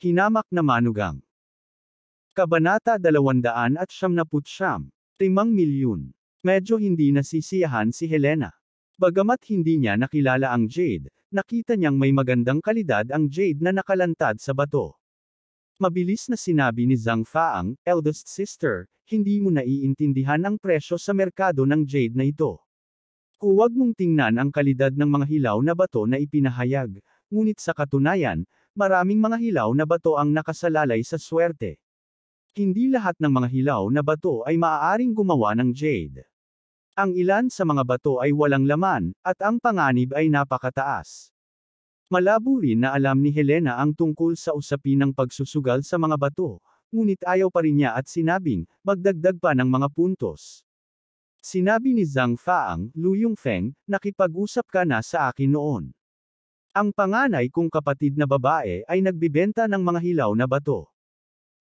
Hinamak na manugang. Kabanata 279, 5,000,000. Medyo hindi nasisiyahan si Helena. Bagamat hindi niya nakilala ang jade, nakita niyang may magandang kalidad ang jade na nakalantad sa bato. Mabilis na sinabi ni Zhang Faang, eldest sister, hindi mo naiintindihan ang presyo sa merkado ng jade na ito. Huwag mong tingnan ang kalidad ng mga hilaw na bato na ipinahayag, ngunit sa katunayan, maraming mga hilaw na bato ang nakasalalay sa swerte. Hindi lahat ng mga hilaw na bato ay maaaring gumawa ng jade. Ang ilan sa mga bato ay walang laman, at ang panganib ay napakataas. Malabo rin na alam ni Helena ang tungkol sa usapin ng pagsusugal sa mga bato, ngunit ayaw pa rin niya at sinabing, magdagdag pa ng mga puntos. Sinabi ni Zhang Faang, Lu Yongfeng, nakipag-usap ka na sa akin noon. Ang panganay kong kapatid na babae ay nagbibenta ng mga hilaw na bato.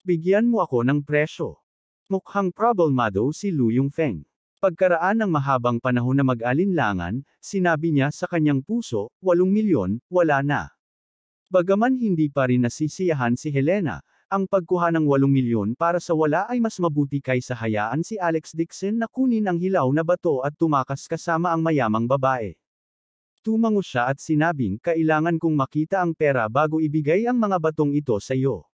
Bigyan mo ako ng presyo. Mukhang problemado si Lu Yongfeng. Pagkaraan ng mahabang panahon na mag-alinlangan, sinabi niya sa kanyang puso, 8,000,000, wala na. Bagaman hindi pa rin nasisiyahan si Helena, ang pagkuha ng 8,000,000 para sa wala ay mas mabuti kaysa hayaan si Alex Dixon na kunin ang hilaw na bato at tumakas kasama ang mayamang babae. Tumango siya at sinabing, kailangan kong makita ang pera bago ibigay ang mga batong ito sa iyo.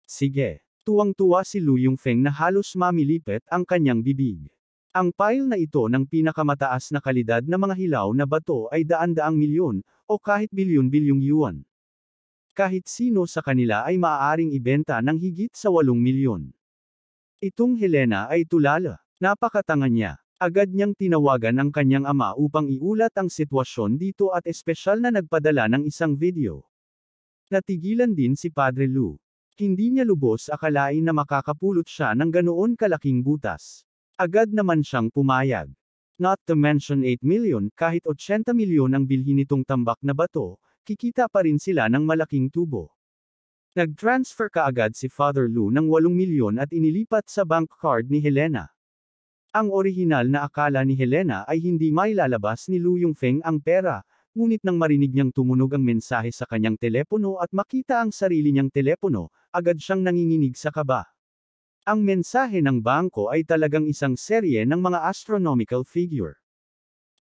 Sige. Tuwang-tuwa si Lu Yongfeng na halos mamilipit ang kanyang bibig. Ang pile na ito ng pinakamataas na kalidad na mga hilaw na bato ay daan-daang milyon, o kahit bilyon-bilyong yuan. Kahit sino sa kanila ay maaaring ibenta ng higit sa 8,000,000. Itong Helena ay tulala. Napakatanga niya. Agad niyang tinawagan ang kanyang ama upang iulat ang sitwasyon dito at espesyal na nagpadala ng isang video. Natigilan din si Padre Lu. Hindi niya lubos akalain na makakapulot siya ng ganoon kalaking butas. Agad naman siyang pumayag. Not to mention 8,000,000, kahit 80,000,000 ang bilhin nitong tambak na bato, kikita pa rin sila ng malaking tubo. Nag-transfer kaagad si Father Lu ng 8,000,000 at inilipat sa bank card ni Helena. Ang orihinal na akala ni Helena ay hindi mailalabas ni Lu Yongfeng ang pera, ngunit nang marinig niyang tumunog ang mensahe sa kanyang telepono at makita ang sarili niyang telepono, agad siyang nanginginig sa kaba. Ang mensahe ng bangko ay talagang isang serye ng mga astronomical figure.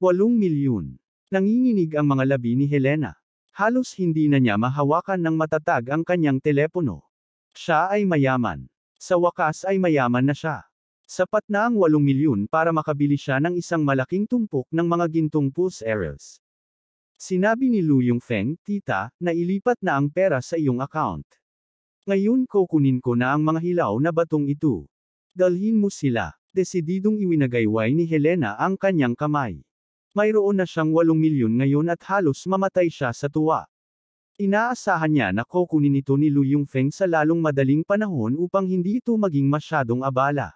8,000,000. Nanginginig ang mga labi ni Helena. Halos hindi na niya mahawakan ng matatag ang kanyang telepono. Siya ay mayaman. Sa wakas ay mayaman na siya. Sapat na ang 8,000,000 para makabili siya ng isang malaking tumpok ng mga gintong pulse arrows. Sinabi ni Lu Yongfeng, tita, nailipat na ang pera sa iyong account. Ngayon kukunin ko na ang mga hilaw na batong ito. Dalhin mo sila. Desididong iwinagayway ni Helena ang kanyang kamay. Mayroon na siyang 8,000,000 ngayon at halos mamatay siya sa tuwa. Inaasahan niya na kukunin ito ni Lu Yongfeng sa lalong madaling panahon upang hindi ito maging masyadong abala.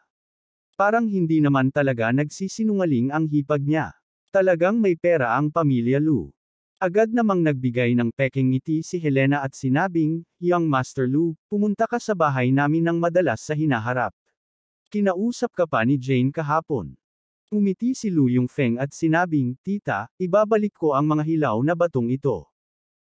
Parang hindi naman talaga nagsisinungaling ang hipag niya. Talagang may pera ang pamilya Lu. Agad namang nagbigay ng peking ngiti si Helena at sinabing, Young Master Lu, pumunta ka sa bahay namin ng madalas sa hinaharap. Kinausap ka pa ni Jane kahapon. Umiti si Lu Yongfeng at sinabing, tita, ibabalik ko ang mga hilaw na batong ito.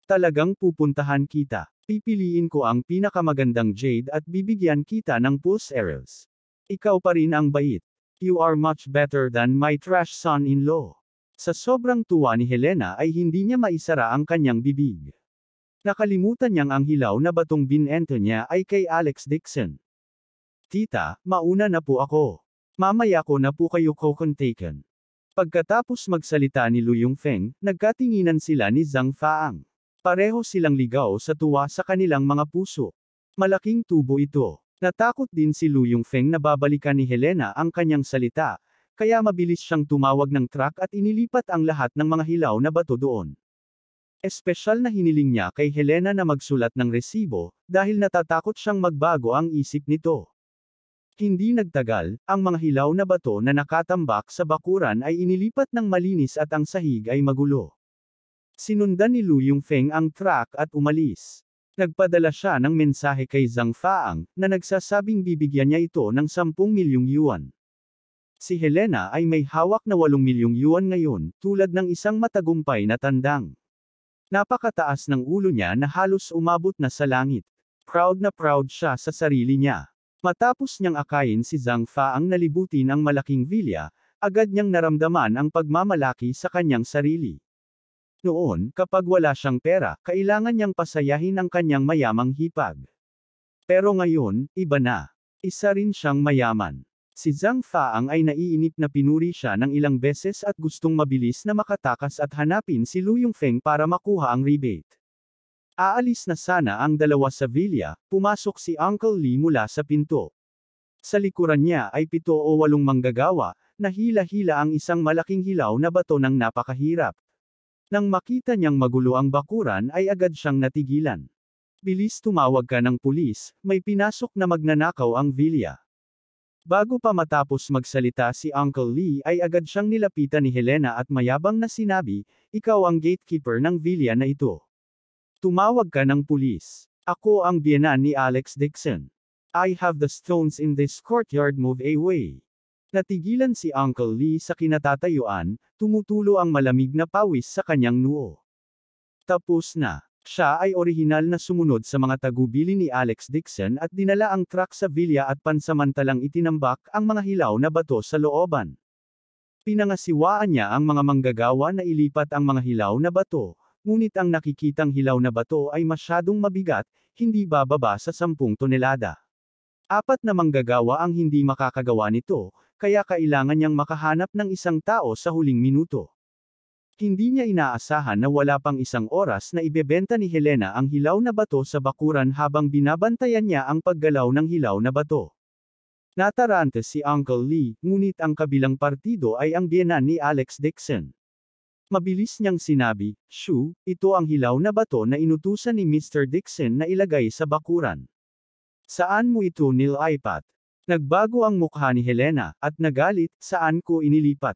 Talagang pupuntahan kita. Pipiliin ko ang pinakamagandang jade at bibigyan kita ng pulse arrows. Ikaw pa rin ang bait. You are much better than my trash son-in-law. Sa sobrang tuwa ni Helena ay hindi niya maisara ang kanyang bibig. Nakalimutan niyang ang hilaw na batong binenta niya ay kay Alex Dixon. Tita, mauna na po ako. Mamaya ko na po kayo kukontaken. Pagkatapos magsalita ni Lu Yongfeng, nagkatinginan sila ni Zhang Faang. Pareho silang ligaw sa tuwa sa kanilang mga puso. Malaking tubo ito. Natakot din si Lu Yongfeng na babalikan ni Helena ang kanyang salita, kaya mabilis siyang tumawag ng truck at inilipat ang lahat ng mga hilaw na bato doon. Espesyal na hiniling niya kay Helena na magsulat ng resibo, dahil natatakot siyang magbago ang isip nito. Hindi nagtagal, ang mga hilaw na bato na nakatambak sa bakuran ay inilipat ng malinis at ang sahig ay magulo. Sinundan ni Lu Yongfeng ang truck at umalis. Nagpadala siya ng mensahe kay Zhang Faang, na nagsasabing bibigyan niya ito ng 10,000,000 yuan. Si Helena ay may hawak na 8,000,000 yuan ngayon, tulad ng isang matagumpay na tandang. Napakataas ng ulo niya na halos umabot na sa langit. Proud na proud siya sa sarili niya. Matapos niyang akayin si Zhang Fa ang nalibutin ang malaking villa, agad niyang naramdaman ang pagmamalaki sa kanyang sarili. Noon, kapag wala siyang pera, kailangan niyang pasayahin ang kanyang mayamang hipag. Pero ngayon, iba na. Isa rin siyang mayaman. Si Zhang Faang ay naiinip na pinuri siya ng ilang beses at gustong mabilis na makatakas at hanapin si Lu Yongfeng para makuha ang rebate. Aalis na sana ang dalawa sa villa, pumasok si Uncle Lee mula sa pinto. Sa likuran niya ay 7 o 8 manggagawa, na hila-hila ang isang malaking hilaw na bato ng napakahirap. Nang makita niyang magulo ang bakuran ay agad siyang natigilan. Bilis tumawag ka ng pulis, may pinasok na magnanakaw ang villa. Bago pa matapos magsalita si Uncle Lee ay agad siyang nilapitan ni Helena at mayabang na sinabi, ikaw ang gatekeeper ng villa na ito. Tumawag ka ng pulis. Ako ang biyenan ni Alex Dixon. I have the stones in this courtyard, move away. Natigilan si Uncle Lee sa kinatatayuan, tumutulo ang malamig na pawis sa kanyang noo. Tapos na. Siya ay orihinal na sumunod sa mga tagubili ni Alex Dixon at dinala ang truck sa villa at pansamantalang itinambak ang mga hilaw na bato sa looban. Pinangasiwaan niya ang mga manggagawa na ilipat ang mga hilaw na bato, ngunit ang nakikitang hilaw na bato ay masyadong mabigat, hindi bababa sa 10 tonelada. 4 na manggagawa ang hindi makakagawa nito, kaya kailangan niyang makahanap ng isang tao sa huling minuto. Hindi niya inaasahan na wala pang 1 oras na ibebenta ni Helena ang hilaw na bato sa bakuran habang binabantayan niya ang paggalaw ng hilaw na bato. Natarante si Uncle Lee, ngunit ang kabilang partido ay ang biyenan ni Alex Dixon. Mabilis niyang sinabi, "Shoo, ito ang hilaw na bato na inutusan ni Mr. Dixon na ilagay sa bakuran. Saan mo ito nilipat?" Nagbago ang mukha ni Helena, at nagalit, "Saan ko inilipat?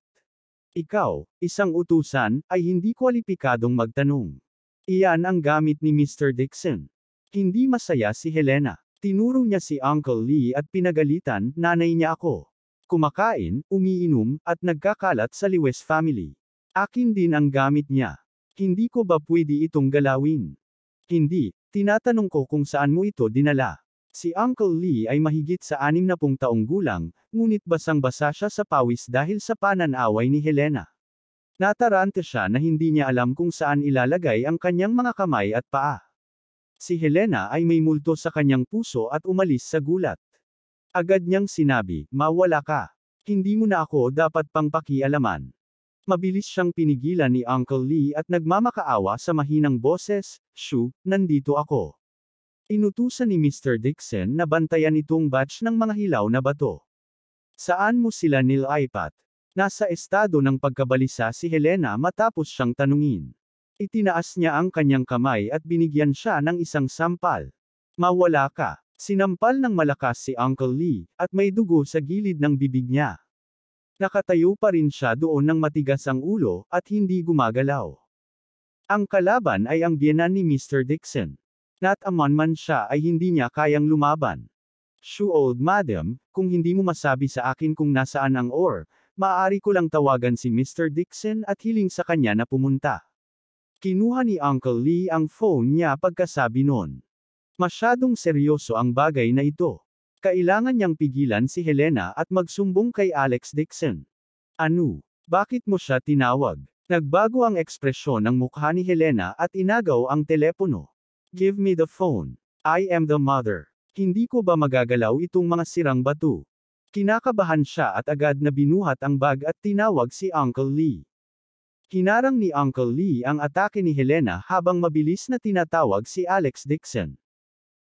Ikaw, isang utusan, ay hindi kwalipikadong magtanong. Iyan ang gamit ni Mr. Dixon." Hindi masaya si Helena. Tinuro niya si Uncle Lee at pinagalitan, nanay niya ako. Kumakain, umiinom, at nagkakalat sa Lewis family. Akin din ang gamit niya. Hindi ko ba pwede itong galawin? Hindi, tinatanong ko kung saan mo ito dinala. Si Uncle Lee ay mahigit sa 60 taong gulang, ngunit basang-basa siya sa pawis dahil sa pananaway ni Helena. Natarante siya na hindi niya alam kung saan ilalagay ang kanyang mga kamay at paa. Si Helena ay may multo sa kanyang puso at umalis sa gulat. Agad niyang sinabi, "Mawala ka. Hindi mo na ako dapat pang pakialaman." Mabilis siyang pinigilan ni Uncle Lee at nagmamakaawa sa mahinang boses, "Shoo, nandito ako." Inutusan ni Mr. Dixon na bantayan itong batch ng mga hilaw na bato. Saan mo sila nilipat? Nasa estado ng pagkabalisa si Helena matapos siyang tanungin. Itinaas niya ang kanyang kamay at binigyan siya ng isang sampal. "Mawala ka." Sinampal ng malakas si Uncle Lee, at may dugo sa gilid ng bibig niya. Nakatayo pa rin siya doon ng matigas ang ulo, at hindi gumagalaw. Ang kalaban ay ang biyenan ni Mr. Dixon. Not a man siya ay hindi niya kayang lumaban. "Shoo, old madam, kung hindi mo masabi sa akin kung nasaan ang ore, maaari ko lang tawagan si Mr. Dixon at hiling sa kanya na pumunta." Kinuha ni Uncle Lee ang phone niya pagkasabi nun. Masyadong seryoso ang bagay na ito. Kailangan niyang pigilan si Helena at magsumbong kay Alex Dixon. "Ano? Bakit mo siya tinawag?" Nagbago ang ekspresyon ng mukha ni Helena at inagaw ang telepono. "Give me the phone. I am the mother." Hindi ko ba magagalaw itong mga sirang bato? Kinakabahan siya at agad na binuhat ang bag at tinawag si Uncle Lee. Hinarang ni Uncle Lee ang atake ni Helena habang mabilis na tinatawag si Alex Dixon.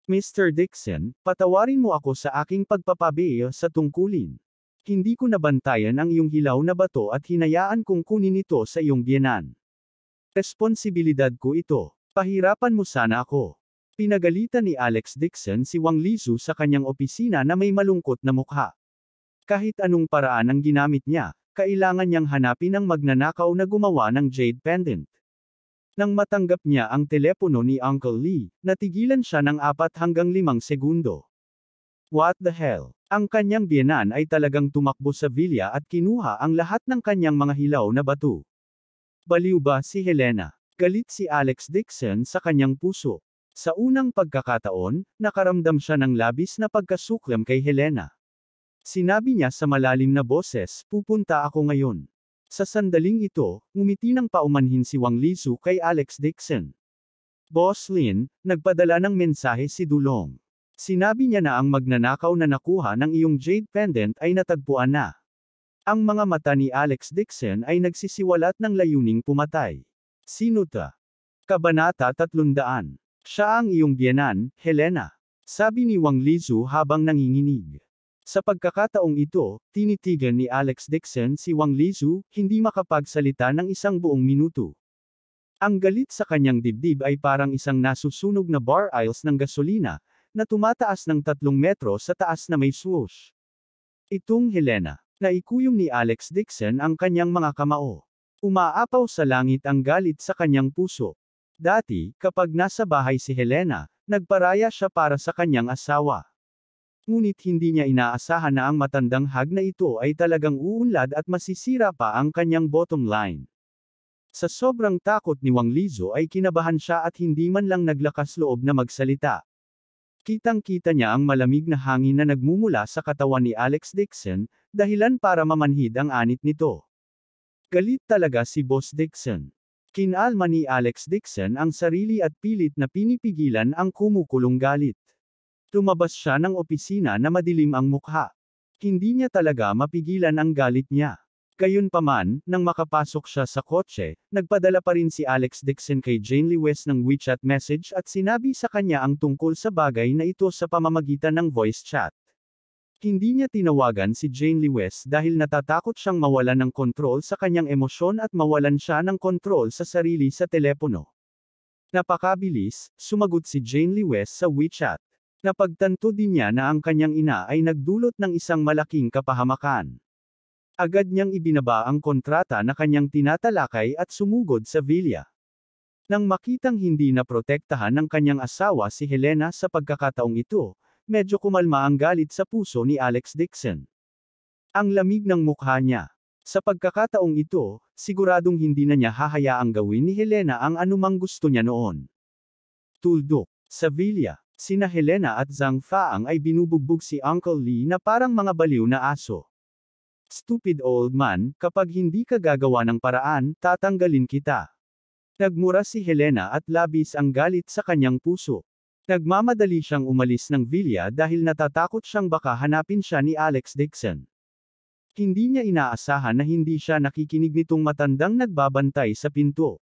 "Mr. Dixon, patawarin mo ako sa aking pagpapabiyo sa tungkulin. Hindi ko nabantayan ang iyong hilaw na bato at hinayaan kong kunin ito sa iyong biyenan. Responsibilidad ko ito. Pahirapan mo sana ako." Pinagalitan ni Alex Dixon si Wang Lizu sa kanyang opisina na may malungkot na mukha. Kahit anong paraan ang ginamit niya, kailangan niyang hanapin ang magnanakaw na gumawa ng jade pendant. Nang matanggap niya ang telepono ni Uncle Lee, natigilan siya ng 4 hanggang 5 segundo. What the hell? Ang kanyang biyenan ay talagang tumakbo sa villa at kinuha ang lahat ng kanyang mga hilaw na bato. Baliw ba si Helena? Galit si Alex Dixon sa kanyang puso. Sa unang pagkakataon, nakaramdam siya ng labis na pagkasuklam kay Helena. Sinabi niya sa malalim na boses, pupunta ako ngayon. Sa sandaling ito, ngumiti ng paumanhin si Wang Lizu kay Alex Dixon. Boss Lin, nagpadala ng mensahe si Dulong. Sinabi niya na ang magnanakaw na nakuha ng iyong jade pendant ay natagpuan na. Ang mga mata ni Alex Dixon ay nagsisiwalat ng layuning pumatay. Sino ta? Kabanata 300. Siya ang iyong biyenan, Helena. Sabi ni Wang Lizu habang nanginginig. Sa pagkakataong ito, tinitigan ni Alex Dixon si Wang Lizu, hindi makapagsalita ng isang buong minuto. Ang galit sa kanyang dibdib ay parang isang nasusunog na bar aisles ng gasolina, na tumataas ng 3 metro sa taas na may swoosh. Itong Helena. Naikuyom ni Alex Dixon ang kanyang mga kamao. Umaapaw sa langit ang galit sa kanyang puso. Dati, kapag nasa bahay si Helena, nagparaya siya para sa kanyang asawa. Ngunit hindi niya inaasahan na ang matandang hag na ito ay talagang uunlad at masisira pa ang kanyang bottom line. Sa sobrang takot ni Wang Lizu ay kinabahan siya at hindi man lang naglakas loob na magsalita. Kitang-kita niya ang malamig na hangin na nagmumula sa katawan ni Alex Dixon, dahilan para mamanhid ang anit nito. Galit talaga si Boss Dixon. Kinalma ni Alex Dixon ang sarili at pilit na pinipigilan ang kumukulong galit. Lumabas siya ng opisina na madilim ang mukha. Hindi niya talaga mapigilan ang galit niya. Gayunpaman, nang makapasok siya sa kotse, nagpadala pa rin si Alex Dixon kay Jane Lewis ng WeChat message at sinabi sa kanya ang tungkol sa bagay na ito sa pamamagitan ng voice chat. Hindi niya tinawagan si Jane Lewis dahil natatakot siyang mawalan ng kontrol sa kanyang emosyon at mawalan siya ng kontrol sa sarili sa telepono. Napakabilis, sumagot si Jane Lewis sa WeChat. Napagtanto din niya na ang kanyang ina ay nagdulot ng isang malaking kapahamakan. Agad niyang ibinaba ang kontrata na kanyang tinatalakay at sumugod sa villa. Nang makitang hindi na protektahan ng kanyang asawa si Helena sa pagkakataong ito, medyo kumalma ang galit sa puso ni Alex Dixon. Ang lamig ng mukha niya. Sa pagkakataong ito, siguradong hindi na niya hahayaang gawin ni Helena ang anumang gusto niya noon. Tuldok. Sa villa, sina Helena at Zhang Faang ay binubugbog si Uncle Lee na parang mga baliw na aso. Stupid old man, kapag hindi ka gagawa ng paraan, tatanggalin kita. Nagmura si Helena at labis ang galit sa kanyang puso. Nagmamadali siyang umalis ng villa dahil natatakot siyang baka hanapin siya ni Alex Dixon. Hindi niya inaasahan na hindi siya nakikinig nitong matandang nagbabantay sa pinto.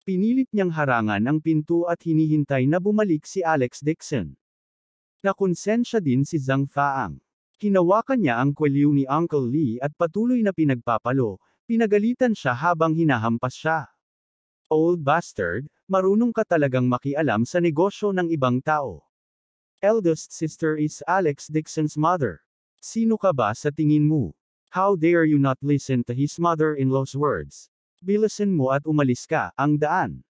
Pinilit niyang harangan ang pinto at hinihintay na bumalik si Alex Dixon. Nakonsensya din si Zhang Faang. Hinawakan niya ang kwelyo ni Uncle Lee at patuloy na pinagpapalo, pinagalitan siya habang hinahampas siya. Old bastard, marunong ka talagang makialam sa negosyo ng ibang tao. Eldest sister is Alex Dixon's mother. Sino ka ba sa tingin mo? How dare you not listen to his mother-in-law's words? Bilisan mo at umalis ka, ang daan.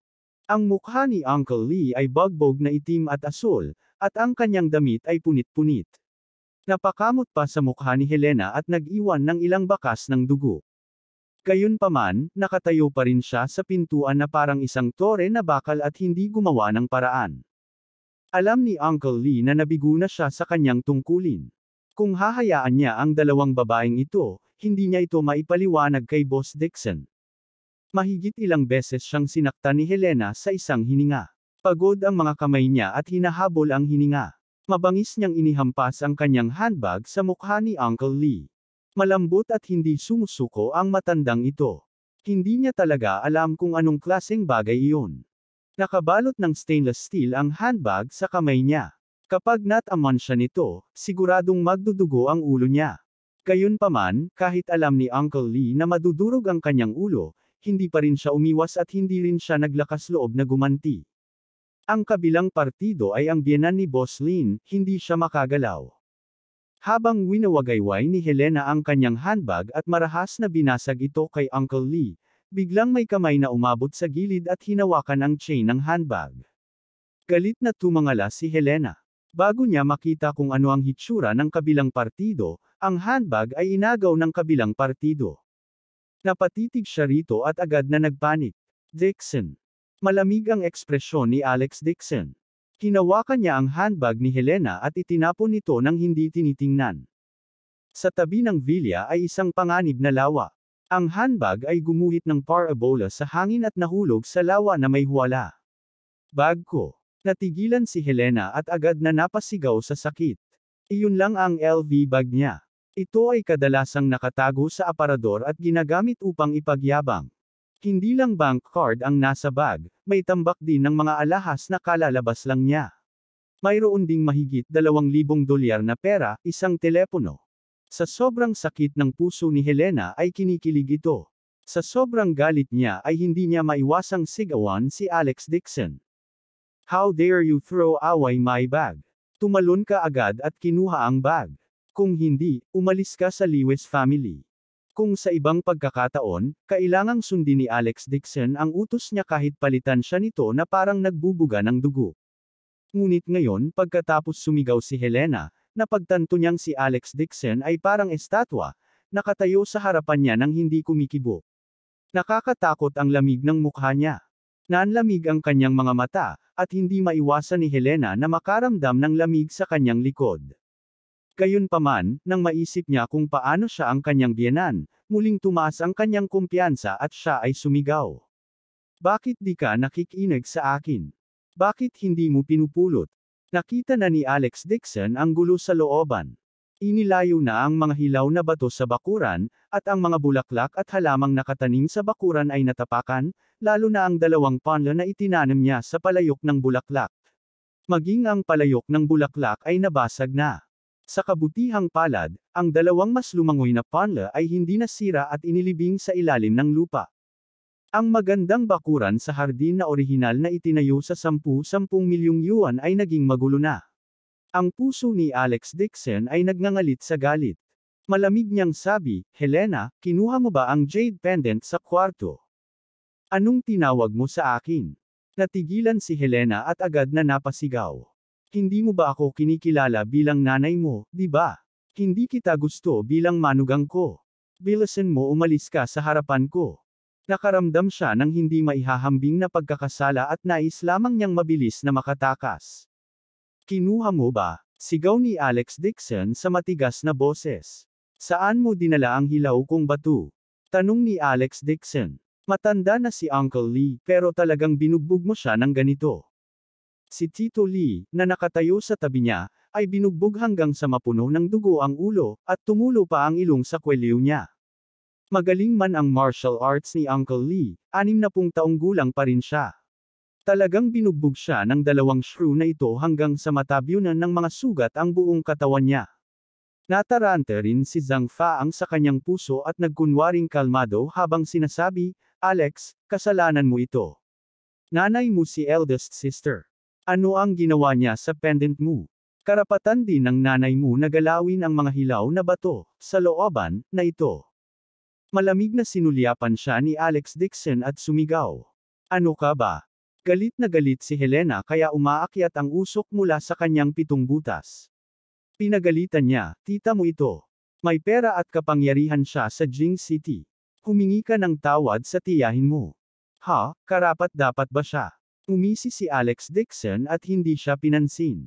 Ang mukha ni Uncle Lee ay bagbog na itim at asul, at ang kanyang damit ay punit-punit. Napakamot pa sa mukha ni Helena at nag-iwan ng ilang bakas ng dugo. Gayunpaman, nakatayo pa rin siya sa pintuan na parang isang tore na bakal at hindi gumawa ng paraan. Alam ni Uncle Lee na nabigo na siya sa kanyang tungkulin. Kung hahayaan niya ang dalawang babaeng ito, hindi niya ito maipaliwanag kay Boss Dixon. Mahigit ilang beses siyang sinaktan ni Helena sa isang hininga. Pagod ang mga kamay niya at hinahabol ang hininga. Mabangis niyang inihampas ang kanyang handbag sa mukha ni Uncle Lee. Malambot at hindi sumusuko ang matandang ito. Hindi niya talaga alam kung anong klaseng bagay iyon. Nakabalot ng stainless steel ang handbag sa kamay niya. Kapag nataman siya nito, siguradong magdudugo ang ulo niya. Gayunpaman, kahit alam ni Uncle Lee na madudurog ang kanyang ulo, hindi pa rin siya umiwas at hindi rin siya naglakas loob na gumanti. Ang kabilang partido ay ang biyenan ni Boss Lin, hindi siya makagalaw. Habang winawagayway ni Helena ang kanyang handbag at marahas na binasag ito kay Uncle Lee, biglang may kamay na umabot sa gilid at hinawakan ang chain ng handbag. Galit na tumangala si Helena. Bago niya makita kung ano ang hitsura ng kabilang partido, ang handbag ay inagaw ng kabilang partido. Napatitig siya rito at agad na nagpanik. Dixon. Malamig ang ekspresyon ni Alex Dixon. Hinawakan niya ang handbag ni Helena at itinapon ito nang hindi tinitingnan. Sa tabi ng vilya ay isang panganib na lawa. Ang handbag ay gumuhit ng parabola sa hangin at nahulog sa lawa na may huwala. Bag ko. Natigilan si Helena at agad na napasigaw sa sakit. Iyon lang ang LV bag niya. Ito ay kadalasang nakatago sa aparador at ginagamit upang ipagyabang. Hindi lang bank card ang nasa bag, may tambak din ng mga alahas na kalalabas lang niya. Mayroon ding mahigit $2,000 na pera, isang telepono. Sa sobrang sakit ng puso ni Helena ay kinikilig ito. Sa sobrang galit niya ay hindi niya maiwasang sigawan si Alex Dixon. How dare you throw away my bag? Tumalon ka agad at kinuha ang bag. Kung hindi, umalis ka sa Lewis family. Kung sa ibang pagkakataon, kailangang sundin ni Alex Dixon ang utos niya kahit palitan siya nito na parang nagbubuga ng dugo. Ngunit ngayon pagkatapos sumigaw si Helena, napagtanto niyang si Alex Dixon ay parang estatwa, nakatayo sa harapan niya nang hindi kumikibo. Nakakatakot ang lamig ng mukha niya. Nanlamig ang kanyang mga mata, at hindi maiwasan ni Helena na makaramdam ng lamig sa kanyang likod. Gayunpaman, nang maisip niya kung paano siya ang kanyang biyenan, muling tumaas ang kanyang kumpiyansa at siya ay sumigaw. Bakit di ka nakikinig sa akin? Bakit hindi mo pinupulot? Nakita na ni Alex Dixon ang gulo sa looban. Inilayo na ang mga hilaw na bato sa bakuran, at ang mga bulaklak at halamang nakatanim sa bakuran ay natapakan, lalo na ang 2 panlo na itinanim niya sa palayok ng bulaklak. Maging ang palayok ng bulaklak ay nabasag na. Sa kabutihang palad, ang 2 mas lumangoy na panlo ay hindi nasira at inilibing sa ilalim ng lupa. Ang magandang bakuran sa hardin na orihinal na itinayo sa 10 milyong yuan ay naging magulo na. Ang puso ni Alex Dixon ay nagngangalit sa galit. Malamig niyang sabi, Helena, kinuha mo ba ang jade pendant sa kwarto? Anong tinawag mo sa akin? Natigilan si Helena at agad na napasigaw. Hindi mo ba ako kinikilala bilang nanay mo, di ba? Hindi kita gusto bilang manugang ko. Bilisan mo umalis ka sa harapan ko. Nakaramdam siya ng hindi maihahambing na pagkakasala at nais lamang niyang mabilis na makatakas. Kinuha mo ba? Sigaw ni Alex Dixon sa matigas na boses. Saan mo dinala ang hilaw kong bato? Tanong ni Alex Dixon. Matanda na si Uncle Lee, pero talagang binugbog mo siya ng ganito. Si Tito Lee, na nakatayo sa tabi niya, ay binugbog hanggang sa mapuno ng dugo ang ulo, at tumulo pa ang ilong sa kwelyo niya. Magaling man ang martial arts ni Uncle Lee, 60 taong gulang pa rin siya. Talagang binugbog siya ng 2 shrew na ito hanggang sa matabyunan ng mga sugat ang buong katawan niya. Natarante rin si Zhang Faang sa kanyang puso at nagkunwaring kalmado habang sinasabi, Alex, kasalanan mo ito. Nanay mo si eldest sister. Ano ang ginawa niya sa pendant mo? Karapatan din ng nanay mo na galawin ang mga hilaw na bato, sa looban, na ito. Malamig na sinulyapan siya ni Alex Dixon at sumigaw. Ano ka ba? Galit na galit si Helena kaya umaakyat ang usok mula sa kanyang 7 butas. Pinagalitan niya, tita mo ito. May pera at kapangyarihan siya sa Jing City. Humingi ka ng tawad sa tiyahin mo. Ha, karapat dapat ba siya? Umisi si Alex Dixon at hindi siya pinansin.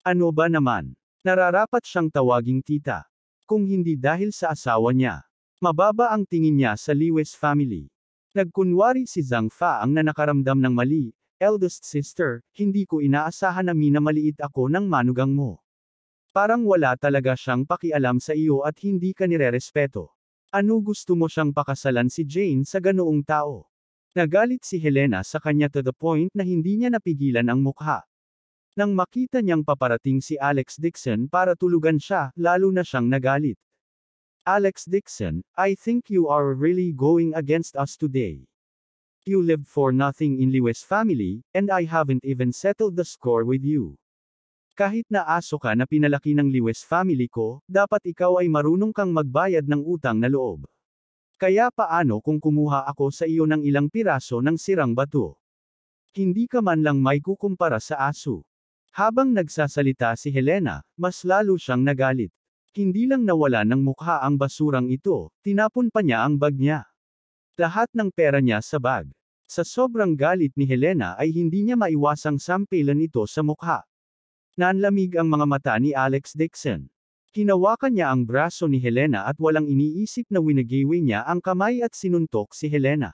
Ano ba naman? Nararapat siyang tawaging tita. Kung hindi dahil sa asawa niya. Mababa ang tingin niya sa Lewis family. Nagkunwari si Zhang Faang na nakaramdam ng mali, eldest sister, hindi ko inaasahan na minamaliit ako ng manugang mo. Parang wala talaga siyang pakialam sa iyo at hindi ka nirerespeto. Ano gusto mo siyang pakasalan si Jane sa ganoong tao? Nagalit si Helena sa kanya to the point na hindi niya napigilan ang mukha. Nang makita niyang paparating si Alex Dixon para tulugan siya, lalo na siyang nagalit. Alex Dixon, I think you are really going against us today. You lived for nothing in Lewis family, and I haven't even settled the score with you. Kahit na aso ka na pinalaki ng Lewis family ko, dapat ikaw ay marunong kang magbayad ng utang na loob. Kaya paano kung kumuha ako sa iyo ng ilang piraso ng sirang bato? Hindi ka man lang may kukumpara sa aso. Habang nagsasalita si Helena, mas lalo siyang nagalit. Hindi lang nawala ng mukha ang basurang ito, tinapon pa niya ang bag niya. Lahat ng pera niya sa bag. Sa sobrang galit ni Helena ay hindi niya maiwasang sampilan ito sa mukha. Nanlamig ang mga mata ni Alex Dixon. Hinawakan niya ang braso ni Helena at walang iniisip na winagiwi niya ang kamay at sinuntok si Helena.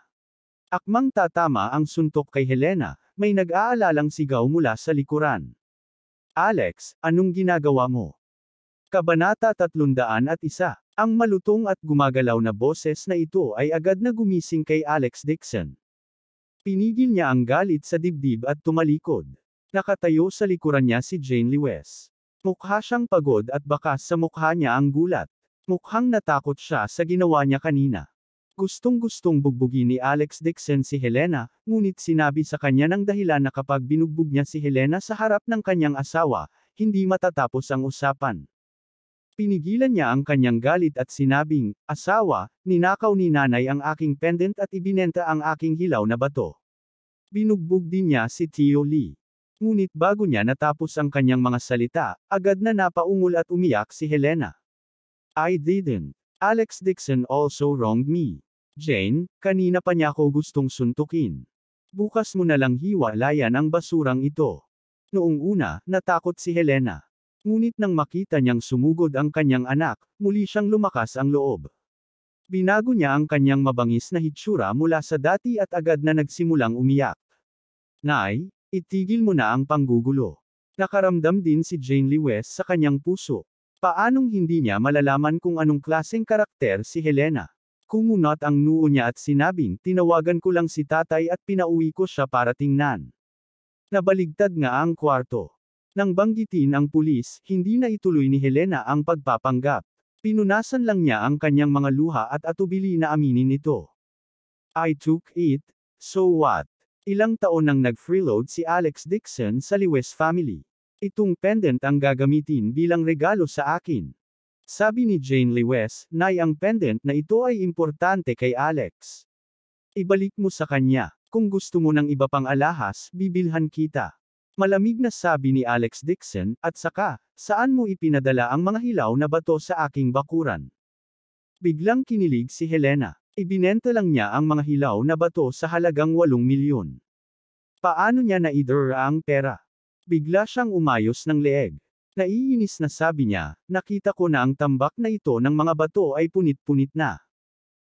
Akmang tatama ang suntok kay Helena, may nag-aalalang sigaw mula sa likuran. Alex, anong ginagawa mo? Kabanata 301. Ang malutong at gumagalaw na boses na ito ay agad na gumising kay Alex Dixon. Pinigil niya ang galit sa dibdib at tumalikod. Nakatayo sa likuran niya si Jane Lewis. Mukha siyang pagod at bakas sa mukha niya ang gulat. Mukhang natakot siya sa ginawa niya kanina. Gustong-gustong bugbugin ni Alex Dixon si Helena, ngunit sinabi sa kanya ng dahilan na kapag binugbog niya si Helena sa harap ng kanyang asawa, hindi matatapos ang usapan. Pinigilan niya ang kanyang galit at sinabing, "Asawa, ninakaw ni nanay ang aking pendant at ibinenta ang aking hilaw na bato." Binugbog din niya si Tio Lee. Ngunit bago niya natapos ang kanyang mga salita, agad na napaungol at umiyak si Helena. "I didn't. Alex Dixon also wronged me. Jane, kanina pa niya ako gustong suntukin. Bukas mo na lang hiwalayan ang basurang ito." Noong una, natakot si Helena. Ngunit nang makita niyang sumugod ang kanyang anak, muli siyang lumakas ang loob. Binago niya ang kanyang mabangis na hitsura mula sa dati at agad na nagsimulang umiyak. "Nay, itigil mo na ang panggugulo." Nakaramdam din si Jane Lewis sa kanyang puso. Paanong hindi niya malalaman kung anong klaseng karakter si Helena? Kumunot ang noo niya at sinabing, "Tinawagan ko lang si tatay at pinauwi ko siya para tingnan." Nabaligtad nga ang kwarto. Nang banggitin ang pulis, hindi na ituloy ni Helena ang pagpapanggap. Pinunasan lang niya ang kanyang mga luha at atubili na aminin ito. "I took it, so what?" Ilang taon nang nag-freeload si Alex Dixon sa Lewis family. "Itong pendant ang gagamitin bilang regalo sa akin." Sabi ni Jane Lewis, "Nay, ang pendant na ito ay importante kay Alex. Ibalik mo sa kanya. Kung gusto mo ng iba pang alahas, bibilhan kita." Malamig na sabi ni Alex Dixon, "At saka, saan mo ipinadala ang mga hilaw na bato sa aking bakuran?" Biglang kinilig si Helena. Ibinenta lang niya ang mga hilaw na bato sa halagang 8 milyon. Paano niya naidura ang pera? Bigla siyang umayos ng leeg. Naiinis na sabi niya, "Nakita ko na ang tambak na ito ng mga bato ay punit-punit na.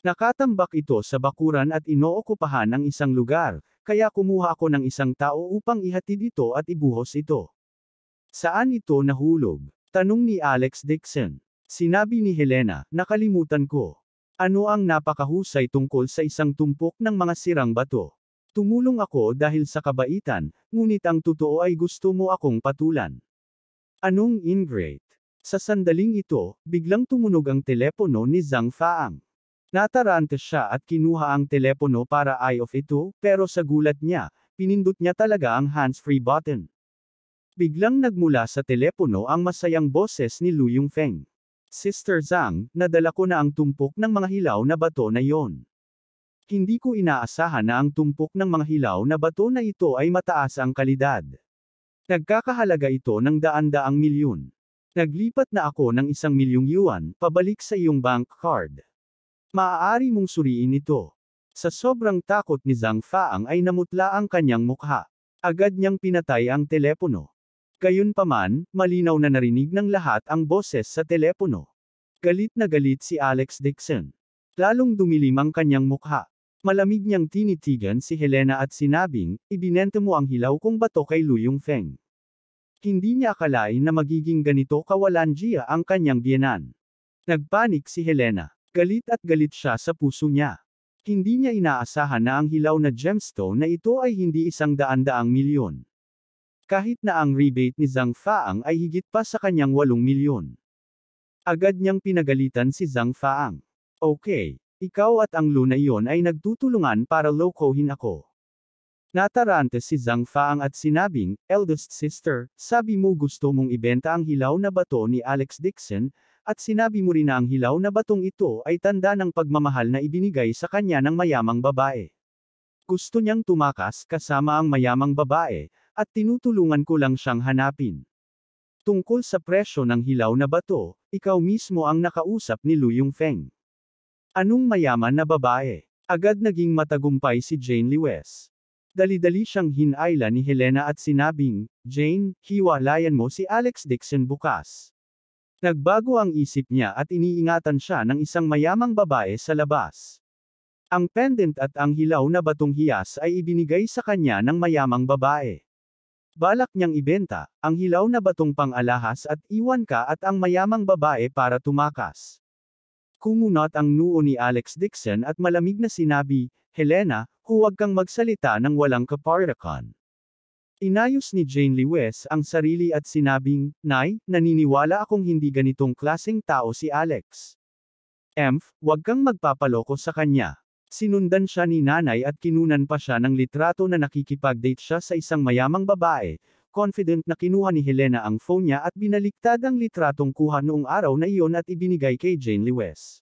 Nakatambak ito sa bakuran at inookupahan ang isang lugar, kaya kumuha ako ng isang tao upang ihatid ito at ibuhos ito." "Saan ito nahulog?" tanong ni Alex Dixon. Sinabi ni Helena, "Nakalimutan ko. Ano ang napakahusay tungkol sa isang tumpok ng mga sirang bato? Tumulong ako dahil sa kabaitan, ngunit ang totoo ay gusto mo akong patulan. Anong ingrate?" Sa sandaling ito, biglang tumunog ang telepono ni Zhang Faang. Nataranta siya at kinuha ang telepono para i-off ito, pero sa gulat niya, pinindot niya talaga ang hands-free button. Biglang nagmula sa telepono ang masayang boses ni Lu Yongfeng. "Sister Zhang, nadala ko na ang tumpok ng mga hilaw na bato na yon. Hindi ko inaasahan na ang tumpok ng mga hilaw na bato na ito ay mataas ang kalidad. Nagkakahalaga ito ng daan-daang milyon. Naglipat na ako ng 1 milyong yuan, pabalik sa iyong bank card. Maaari mong suriin ito." Sa sobrang takot ni Zhang Faang ay namutla ang kanyang mukha. Agad niyang pinatay ang telepono. Gayunpaman, malinaw na narinig ng lahat ang boses sa telepono. Galit na galit si Alex Dixon. Lalong dumilim ang kanyang mukha. Malamig niyang tinitigan si Helena at sinabing, "Ibinenta mo ang hilaw kong bato kay Lu Yongfeng." Hindi niya akalain na magiging ganito kawalanjiya ang kanyang biyenan. Nagpanik si Helena. Galit at galit siya sa puso niya. Hindi niya inaasahan na ang hilaw na gemstone na ito ay hindi 100 milyon. Kahit na ang rebate ni Zhang Faang ay higit pa sa kanyang 8 milyon. Agad niyang pinagalitan si Zhang Faang. "Okay, ikaw at ang Lu na iyon ay nagtutulungan para lokohin ako." Nataranta si Zhang Faang at sinabing, "Eldest sister, sabi mo gusto mong ibenta ang hilaw na bato ni Alex Dixon, at sinabi mo rin na ang hilaw na batong ito ay tanda ng pagmamahal na ibinigay sa kanya ng mayamang babae. Gusto niyang tumakas kasama ang mayamang babae, at tinutulungan ko lang siyang hanapin. Tungkol sa presyo ng hilaw na bato, ikaw mismo ang nakausap ni Lu Yongfeng. Anong mayaman na babae? Agad naging matagumpay si Jane Lewes. Dali-dali siyang hinayla ni Helena at sinabing, "Jane, hiwalayan mo si Alex Dixon bukas." Nagbago ang isip niya at iniingatan siya ng isang mayamang babae sa labas. Ang pendant at ang hilaw na batong hiyas ay ibinigay sa kanya ng mayamang babae. Balak niyang ibenta, ang hilaw na batong pang-alahas at iwan ka at ang mayamang babae para tumakas. Kumunot ang noo ni Alex Dixon at malamig na sinabi, "Helena, huwag kang magsalita ng walang kaparaanan." Inayos ni Jane Lewes ang sarili at sinabing, "Nay, naniniwala akong hindi ganitong klaseng tao si Alex. Huwag kang magpapaloko sa kanya." Sinundan siya ni nanay at kinunan pa siya ng litrato na nakikipag-date siya sa isang mayamang babae, confident na kinuha ni Helena ang phone niya at binaliktad ang litratong kuha noong araw na iyon at ibinigay kay Jane Lewes.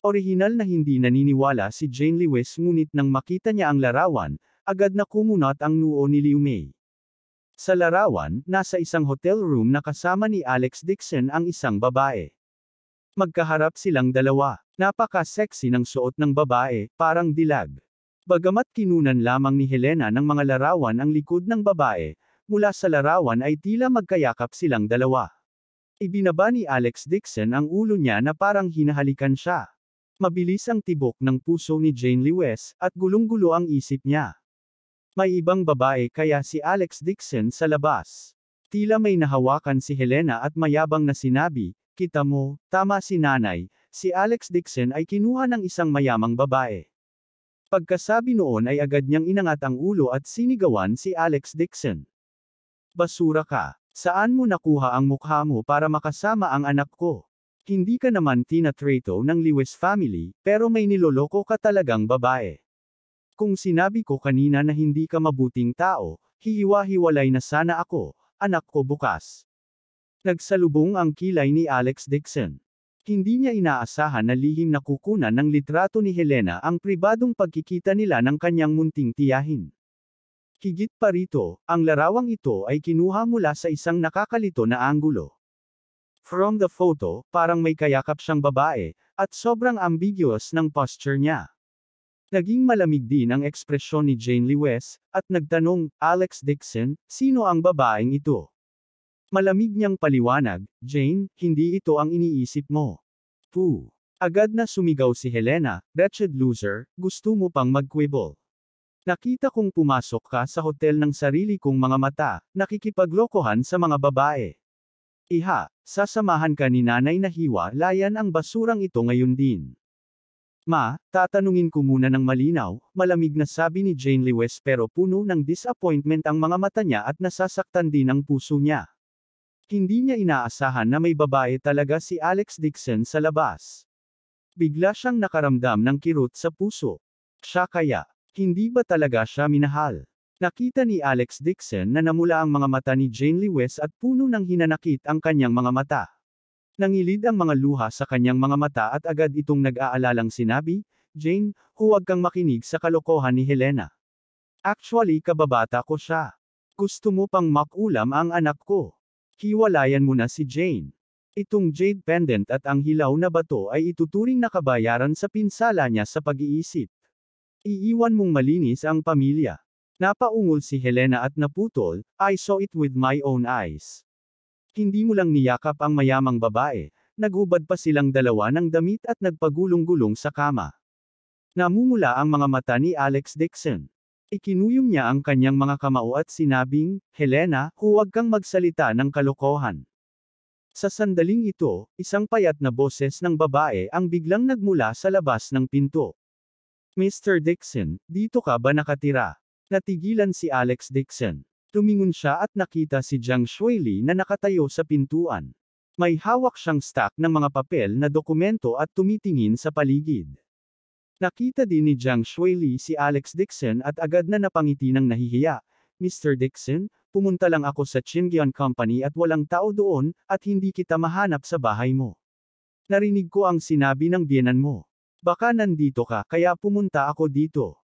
Orihinal na hindi naniniwala si Jane Lewes ngunit nang makita niya ang larawan, agad na kumunot ang noo ni Liu Mei. Sa larawan, nasa isang hotel room na kasama ni Alex Dixon ang isang babae. Magkaharap silang dalawa. Napaka-sexy ng suot ng babae, parang dilag. Bagamat kinunan lamang ni Helena ng mga larawan ang likod ng babae, mula sa larawan ay tila magkayakap silang dalawa. Ibinaba ni Alex Dixon ang ulo niya na parang hinahalikan siya. Mabilis ang tibok ng puso ni Jane Lewes, at gulong-gulo ang isip niya. May ibang babae kaya si Alex Dixon sa labas. Tila may nahawakan si Helena at mayabang na sinabi, "Kita mo, tama si nanay, si Alex Dixon ay kinuha ng isang mayamang babae." Pagkasabi noon ay agad niyang inangat ang ulo at sinigawan si Alex Dixon. "Basura ka. Saan mo nakuha ang mukha mo para makasama ang anak ko? Hindi ka naman tinatrato ng Lewes family, pero may niloloko ka talagang babae. Kung sinabi ko kanina na hindi ka mabuting tao, hihiwa-hiwalay na sana ako, anak ko bukas." Nagsalubong ang kilay ni Alex Dixon. Hindi niya inaasahan na lihim na kukunan ng litrato ni Helena ang pribadong pagkikita nila ng kanyang munting tiyahin. Higit pa rito, ang larawang ito ay kinuha mula sa isang nakakalito na anggulo. From the photo, parang may kayakap siyang babae, at sobrang ambiguous ng posture niya. Naging malamig din ang ekspresyon ni Jane Lewes, at nagtanong, "Alex Dixon, sino ang babaeng ito?" Malamig niyang paliwanag, "Jane, hindi ito ang iniisip mo." Pooh. Agad na sumigaw si Helena, "Wretched loser, gusto mo pang mag-quibble? Nakita kong pumasok ka sa hotel ng sarili kong mga mata, nakikipaglokohan sa mga babae. Sasamahan ka ni nanay na hiwa-layan ang basurang ito ngayon din." "Ma, tatanungin ko muna ng malinaw," malamig na sabi ni Jane Lewes pero puno ng disappointment ang mga mata niya at nasasaktan din ang puso niya. Hindi niya inaasahan na may babae talaga si Alex Dixon sa labas. Bigla siyang nakaramdam ng kirot sa puso. Siya kaya, hindi ba talaga siya minahal? Nakita ni Alex Dixon na namula ang mga mata ni Jane Lewes at puno ng hinanakit ang kanyang mga mata. Nangilid ang mga luha sa kanyang mga mata at agad itong nag-aalalang sinabi, "Jane, huwag kang makinig sa kalokohan ni Helena. Actually kababata ko siya. Gusto mo pang makulam ang anak ko. Hiwalayan mo na si Jane. Itong jade pendant at ang hilaw na bato ay ituturing na kabayaran sa pinsala niya sa pag-iisip. Iiwan mong malinis ang pamilya." Napaungol si Helena at naputol, "I saw it with my own eyes." Hindi mo lang niyakap ang mayamang babae, nagubad pa silang dalawa ng damit at nagpagulong-gulong sa kama. Namumula ang mga mata ni Alex Dixon. Ikinuyom niya ang kanyang mga kamao at sinabing, "Helena, huwag kang magsalita ng kalokohan." Sa sandaling ito, isang payat na boses ng babae ang biglang nagmula sa labas ng pinto. "Mr. Dixon, dito ka ba nakatira?" Natigilan si Alex Dixon. Tumingon siya at nakita si Jiang Shuili na nakatayo sa pintuan. May hawak siyang stack ng mga papel na dokumento at tumitingin sa paligid. Nakita din ni Jiang Shuili si Alex Dixon at agad na napangiti ng nahihiya. "Mr. Dixon, pumunta lang ako sa Chingian Company at walang tao doon, at hindi kita mahanap sa bahay mo. Narinig ko ang sinabi ng biyenan mo. Baka nandito ka kaya pumunta ako dito."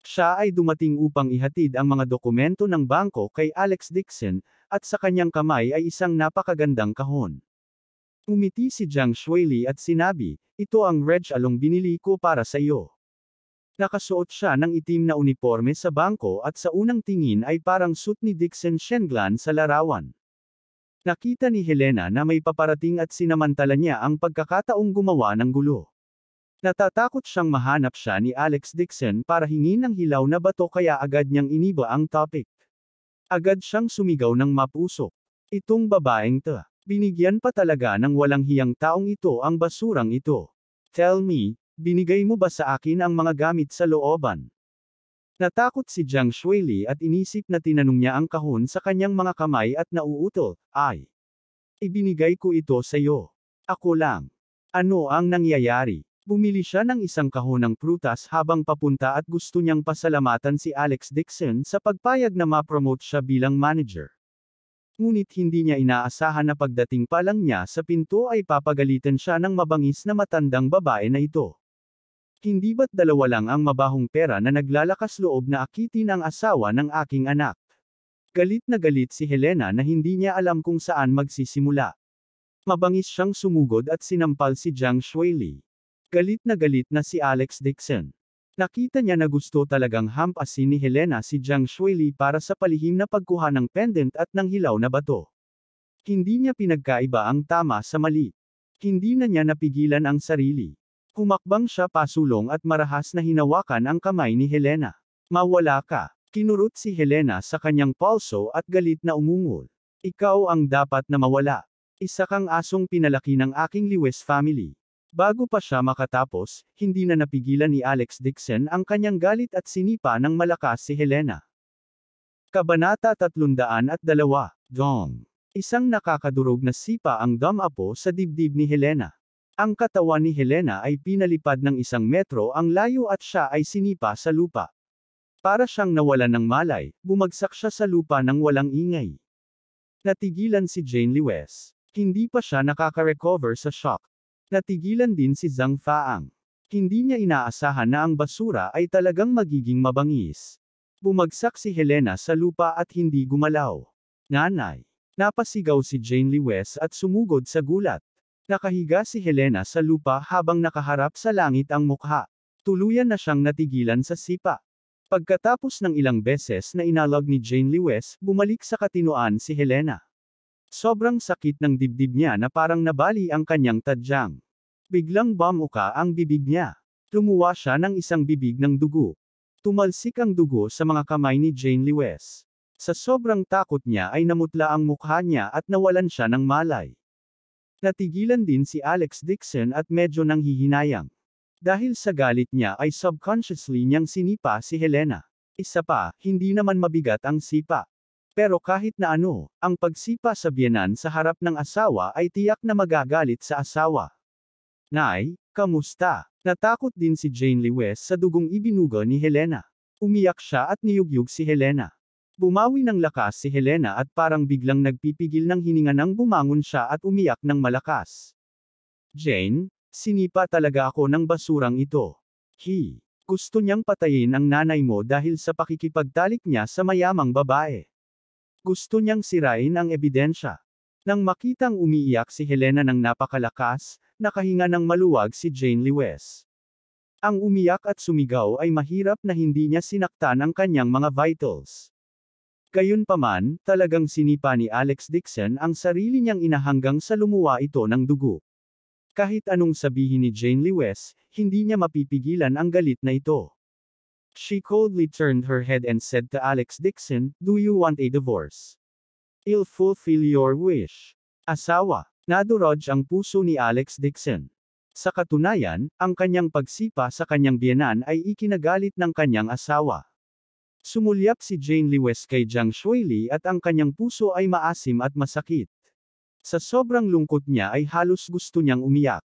Siya ay dumating upang ihatid ang mga dokumento ng bangko kay Alex Dixon, at sa kanyang kamay ay isang napakagandang kahon. Umiti si Jiang Shuili at sinabi, "Ito ang Reg Along binili ko para sa iyo. Nakasuot siya ng itim na uniforme sa bangko at sa unang tingin ay parang suit ni Dixon Shenglan sa larawan. Nakita ni Helena na may paparating at sinamantala niya ang pagkakataong gumawa ng gulo. Natatakot siyang mahanap siya ni Alex Dixon para hingin ng hilaw na bato kaya agad niyang iniba ang topic. Agad siyang sumigaw ng mapusok. Itong babaeng to. Binigyan pa talaga ng walang hiyang taong ito ang basurang ito. Tell me, binigay mo ba sa akin ang mga gamit sa looban? Natakot si Jiang Shuili at inisip na tinanong niya ang kahon sa kanyang mga kamay at nauutol, ay. Ibinigay ko ito sa iyo. Ako lang. Ano ang nangyayari? Bumili siya ng isang kahon ng prutas habang papunta at gusto niyang pasalamatan si Alex Dixon sa pagpayag na ma-promote siya bilang manager. Ngunit hindi niya inaasahan na pagdating pa lang niya sa pinto ay papagalitan siya ng mabangis na matandang babae na ito. Hindi ba't dalawa lang ang mabahong pera na naglalakas loob na akitin ang asawa ng aking anak? Galit na galit si Helena na hindi niya alam kung saan magsisimula. Mabangis siyang sumugod at sinampal si Jiang Shuili. Galit na si Alex Dixon. Nakita niya na gusto talagang hampasin ni Helena si Jiang Shuili para sa palihim na pagkuha ng pendant at ng hilaw na bato. Hindi niya pinagkaiba ang tama sa mali. Hindi na niya napigilan ang sarili. Humakbang siya pasulong at marahas na hinawakan ang kamay ni Helena. Mawala ka. Kinurot si Helena sa kanyang palso at galit na umungol. Ikaw ang dapat na mawala. Isa kang asong pinalaki ng aking Lewis family. Bago pa siya makatapos, hindi na napigilan ni Alex Dixon ang kanyang galit at sinipa ng malakas si Helena. Kabanata 302, Dong. Isang nakakadurog na sipa ang damapo sa dibdib ni Helena. Ang katawan ni Helena ay pinalipad ng 1 metro ang layo at siya ay sinipa sa lupa. Para siyang nawalan ng malay, bumagsak siya sa lupa nang walang ingay. Natigilan si Jane Lewis. Hindi pa siya nakaka-recover sa shock. Natigilan din si Zhang Faang. Hindi niya inaasahan na ang basura ay talagang magiging mabangis. Bumagsak si Helena sa lupa at hindi gumalaw. Nanay! Napasigaw si Jane Lewis at sumugod sa gulat. Nakahiga si Helena sa lupa habang nakaharap sa langit ang mukha. Tuluyan na siyang natigilan sa sipa. Pagkatapos ng ilang beses na inalog ni Jane Lewis, bumalik sa katinoan si Helena. Sobrang sakit ng dibdib niya na parang nabali ang kanyang tadyang. Biglang bumuka ang bibig niya. Lumuwa siya ng isang bibig ng dugo. Tumalsik ang dugo sa mga kamay ni Jane Lewis. Sa sobrang takot niya ay namutla ang mukha niya at nawalan siya ng malay. Natigilan din si Alex Dixon at medyo nanghihinayang. Dahil sa galit niya ay subconsciously niyang sinipa si Helena. Isa pa, hindi naman mabigat ang sipa. Pero kahit na ano, ang pagsipa sa biyenan sa harap ng asawa ay tiyak na magagalit sa asawa. Nay, kamusta? Natakot din si Jane Lewis sa dugong ibinuga ni Helena. Umiyak siya at niyugyug si Helena. Bumawi ng lakas si Helena at parang biglang nagpipigil ng hininga nang bumangon siya at umiyak ng malakas. Jane, sinipa talaga ako ng basurang ito. Gusto niyang patayin ang nanay mo dahil sa pakikipagtalik niya sa mayamang babae. Gusto niyang sirain ang ebidensya. Nang makitang umiiyak si Helena ng napakalakas, nakahinga ng maluwag si Jane Lewis. Ang umiyak at sumigaw ay mahirap na hindi niya sinaktan ang kanyang mga vitals. Gayunpaman, talagang sinipa ni Alex Dixon ang sarili niyang ina hanggang sa lumuwa ito ng dugo. Kahit anong sabihin ni Jane Lewis, hindi niya mapipigilan ang galit na ito. She coldly turned her head and said to Alex Dixon, "Do you want a divorce? I'll fulfill your wish." Asawa. Nadurog ang puso ni Alex Dixon. Sa katunayan, ang kanyang pagsipa sa kanyang biyenan ay ikinagalit ng kanyang asawa. Sumulyap si Jane Lewis kay Jiang Shuili at ang kanyang puso ay maasim at masakit. Sa sobrang lungkot niya ay halos gusto niyang umiyak.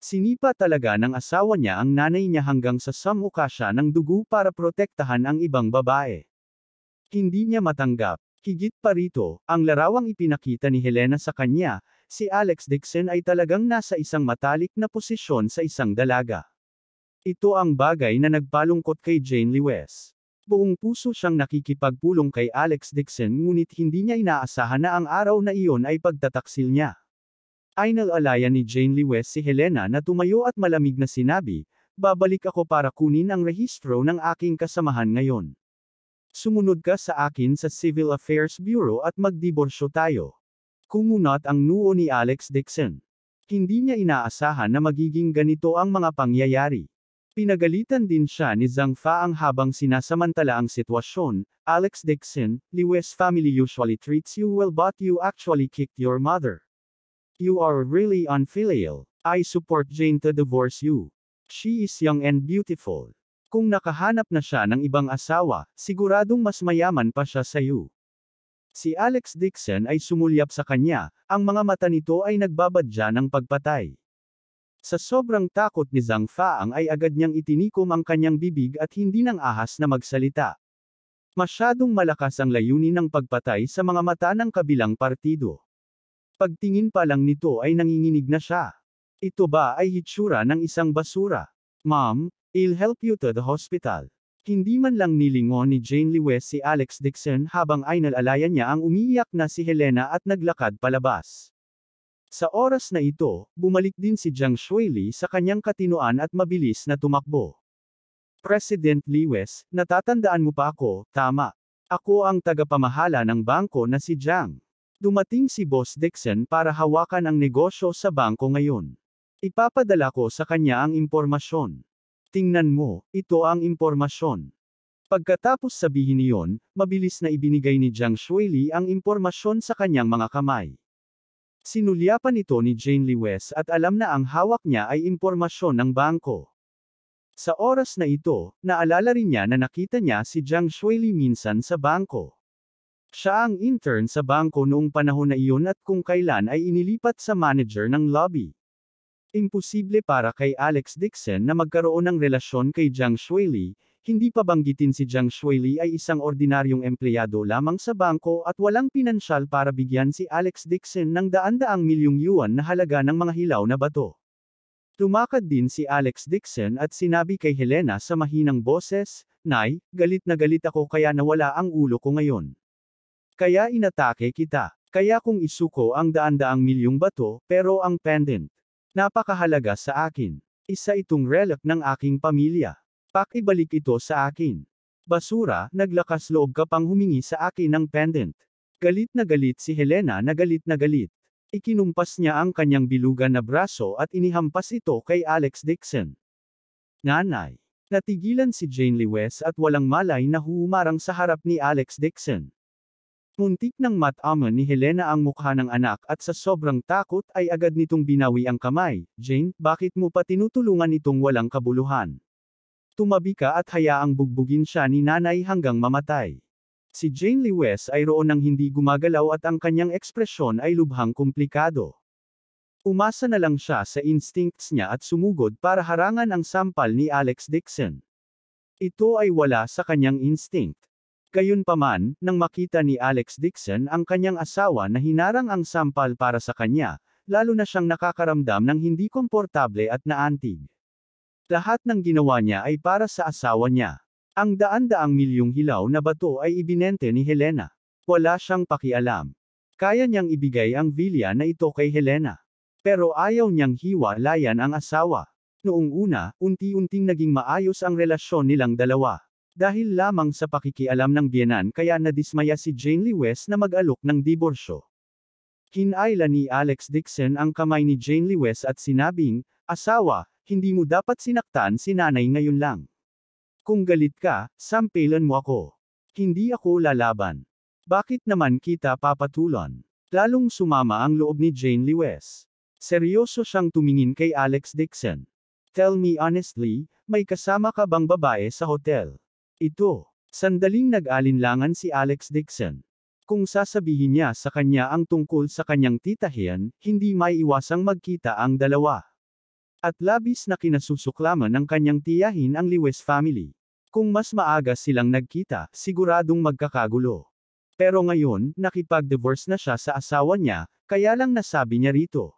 Sinipa talaga ng asawa niya ang nanay niya hanggang sa samuka siya ng dugo para protektahan ang ibang babae. Hindi niya matanggap. Higit pa rito, ang larawang ipinakita ni Helena sa kanya, si Alex Dixon ay talagang nasa isang matalik na posisyon sa isang dalaga. Ito ang bagay na nagpalungkot kay Jane Lewis. Buong puso siyang nakikipagpulong kay Alex Dixon ngunit hindi niya inaasahan na ang araw na iyon ay pagtataksil niya. Inalalayan ni Jane Lewis si Helena na tumayo at malamig na sinabi, babalik ako para kunin ang rehistro ng aking kasamahan ngayon. Sumunod ka sa akin sa Civil Affairs Bureau at magdiborsyo tayo. Kumunot ang noo ni Alex Dixon. Hindi niya inaasahan na magiging ganito ang mga pangyayari. Pinagalitan din siya ni Zhang Faang habang sinasamantala ang sitwasyon. Alex Dixon, Liu's family usually treats you well but you actually kicked your mother. You are really unfilial. I support Jane to divorce you. She is young and beautiful. Kung nakahanap na siya ng ibang asawa, siguradong mas mayaman pa siya sa iyo. Si Alex Dixon ay sumulyap sa kanya, ang mga mata nito ay nagbabadya ng pagpatay. Sa sobrang takot ni Zhang Faang ay agad niyang itinikom ang kanyang bibig at hindi nang ahas na magsalita. Masyadong malakas ang layunin ng pagpatay sa mga mata ng kabilang partido. Pagtingin pa lang nito ay nanginginig na siya. Ito ba ay hitsura ng isang basura? Mom, I'll help you to the hospital. Hindi man lang nilingon ni Jane Liu si Alex Dixon habang ay nalalayan niya ang umiiyak na si Helena at naglakad palabas. Sa oras na ito, bumalik din si Jiang Shuili sa kanyang katinoan at mabilis na tumakbo. President Liwes, natatandaan mo pa ako, tama. Ako ang tagapamahala ng bangko na si Jiang. Dumating si Boss Dixon para hawakan ang negosyo sa bangko ngayon. Ipapadala ko sa kanya ang impormasyon. Tingnan mo, ito ang impormasyon. Pagkatapos sabihin niyon, mabilis na ibinigay ni Jiang Shuili ang impormasyon sa kanyang mga kamay. Sinulyapan ito ni Jane Liwes at alam na ang hawak niya ay impormasyon ng bangko. Sa oras na ito, naalala rin niya na nakita niya si Jiang Shuili minsan sa bangko. Siya ang intern sa bangko noong panahon na iyon at kung kailan ay inilipat sa manager ng lobby. Imposible para kay Alex Dixon na magkaroon ng relasyon kay Jiang Shuili, hindi pa banggitin si Jiang Shuili ay isang ordinaryong empleyado lamang sa bangko at walang pinansyal para bigyan si Alex Dixon ng daan-daang milyong yuan na halaga ng mga hilaw na bato. Tumakad din si Alex Dixon at sinabi kay Helena sa mahinang boses, "Nay, galit na galit ako kaya nawala ang ulo ko ngayon. Kaya inatake kita. Kaya kung isuko ang daan-daang milyong bato, pero ang pendant. Napakahalaga sa akin. Isa itong relic ng aking pamilya. Pakibalik ito sa akin." Basura, naglakas loob ka pang humingi sa akin ng pendant. Galit na galit si Helena na galit na galit. Ikinumpas niya ang kanyang bilugan na braso at inihampas ito kay Alex Dixon. Nanay. Natigilan si Jane Liwes at walang malay na humarang sa harap ni Alex Dixon. Muntik nang mataman ni Helena ang mukha ng anak at sa sobrang takot ay agad nitong binawi ang kamay. "Jane, bakit mo pa tinutulungan itong walang kabuluhan? Tumabi ka at hayaang bugbugin siya ni nanay hanggang mamatay." Si Jane Liwes ay roon nang hindi gumagalaw at ang kanyang ekspresyon ay lubhang komplikado. Umasa na lang siya sa instincts niya at sumugod para harangan ang sampal ni Alex Dixon. Ito ay wala sa kanyang instinct. Gayunpaman, nang makita ni Alex Dixon ang kanyang asawa na hinarang ang sampal para sa kanya, lalo na siyang nakakaramdam ng hindi komportable at naantig. Lahat ng ginawa niya ay para sa asawa niya. Ang daan-daang milyong hilaw na bato ay ibinente ni Helena. Wala siyang pakialam. Kaya niyang ibigay ang vilya na ito kay Helena. Pero ayaw niyang hiwalayan ang asawa. Noong una, unti-unting naging maayos ang relasyon nilang dalawa. Dahil lamang sa pakikialam ng biyenan kaya nadismaya si Jane Liwes na mag-alok ng diborsyo. Hinayla ni Alex Dixon ang kamay ni Jane Liwes at sinabing, "Asawa, hindi mo dapat sinaktan si nanay ngayon lang. Kung galit ka, sampilan mo ako. Hindi ako lalaban. Bakit naman kita papatulan?" Lalong sumama ang loob ni Jane Liwes. Seryoso siyang tumingin kay Alex Dixon. "Tell me honestly, may kasama ka bang babae sa hotel?" Ito. Sandaling nag-alinlangan si Alex Dixon. Kung sasabihin niya sa kanya ang tungkol sa kanyang titahian, hindi maiiwasang magkita ang dalawa. At labis na kinasusuklaman ng kanyang tiyahin ang Liwes family. Kung mas maaga silang nagkita, siguradong magkakagulo. Pero ngayon, nakipag-divorce na siya sa asawa niya, kaya lang nasabi niya rito.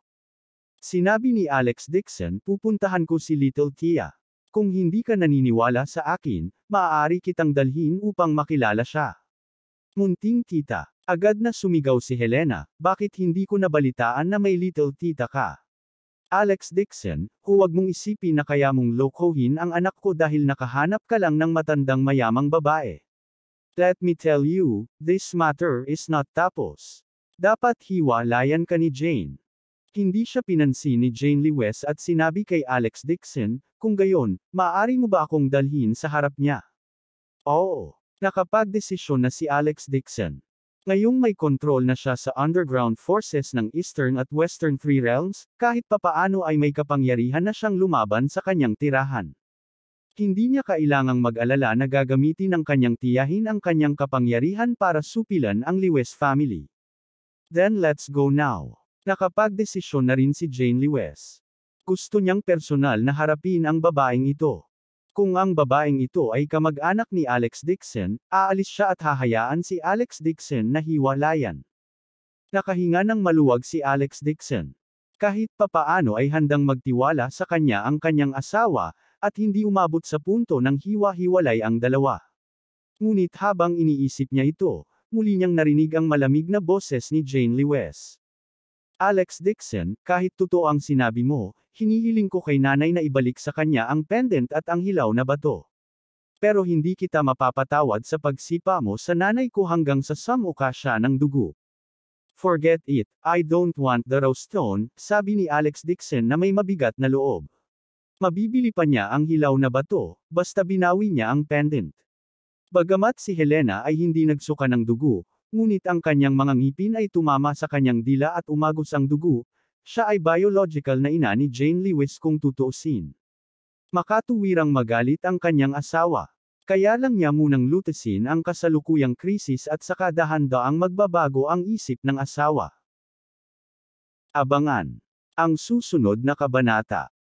Sinabi ni Alex Dixon, "Pupuntahan ko si Little Tia. Kung hindi ka naniniwala sa akin, maaari kitang dalhin upang makilala siya." "Munting tita." Agad na sumigaw si Helena, "Bakit hindi ko nabalitaan na may little tita ka? Alex Dixon, huwag mong isipin na kaya mong lokohin ang anak ko dahil nakahanap ka lang ng matandang mayamang babae. Let me tell you, this matter is not tapos. Dapat hiwalayan ka ni Jane. Hindi siya pinansin ni Jane Lewes at sinabi kay Alex Dixon, kung gayon, maaari mo ba akong dalhin sa harap niya? Oo. Nakapagdesisyon na si Alex Dixon. Ngayong may kontrol na siya sa underground forces ng Eastern at Western Three Realms, kahit papaano ay may kapangyarihan na siyang lumaban sa kanyang tirahan. Hindi niya kailangang mag-alala na gagamitin ng kanyang tiyahin ang kanyang kapangyarihan para supilan ang Lewes family. Then let's go now. Nakapagdesisyon na rin si Jane Lewes. Gusto niyang personal na harapin ang babaeng ito. Kung ang babaeng ito ay kamag-anak ni Alex Dixon, aalis siya at hahayaan si Alex Dixon na hiwalayan. Nakahinga ng maluwag si Alex Dixon. Kahit papaano ay handang magtiwala sa kanya ang kanyang asawa, at hindi umabot sa punto ng hiwa-hiwalay ang dalawa. Ngunit habang iniisip niya ito, muli niyang narinig ang malamig na boses ni Jane Lewes. Alex Dixon, kahit totoo ang sinabi mo, hinihiling ko kay nanay na ibalik sa kanya ang pendant at ang hilaw na bato. Pero hindi kita mapapatawad sa pagsipa mo sa nanay ko hanggang sa samuka siya ng dugo. Forget it, I don't want the rose stone, sabi ni Alex Dixon na may mabigat na loob. Mabibili pa niya ang hilaw na bato, basta binawi niya ang pendant. Bagamat si Helena ay hindi nagsuka ng dugo, ngunit ang kanyang mga ngipin ay tumama sa kanyang dila at umagos ang dugo, siya ay biological na ina ni Jane Lewes kung tutuusin. Makatuwirang magalit ang kanyang asawa. Kaya lang niya munang lutasin ang kasalukuyang krisis at saka dahan-daang magbabago ang isip ng asawa. Abangan ang susunod na kabanata.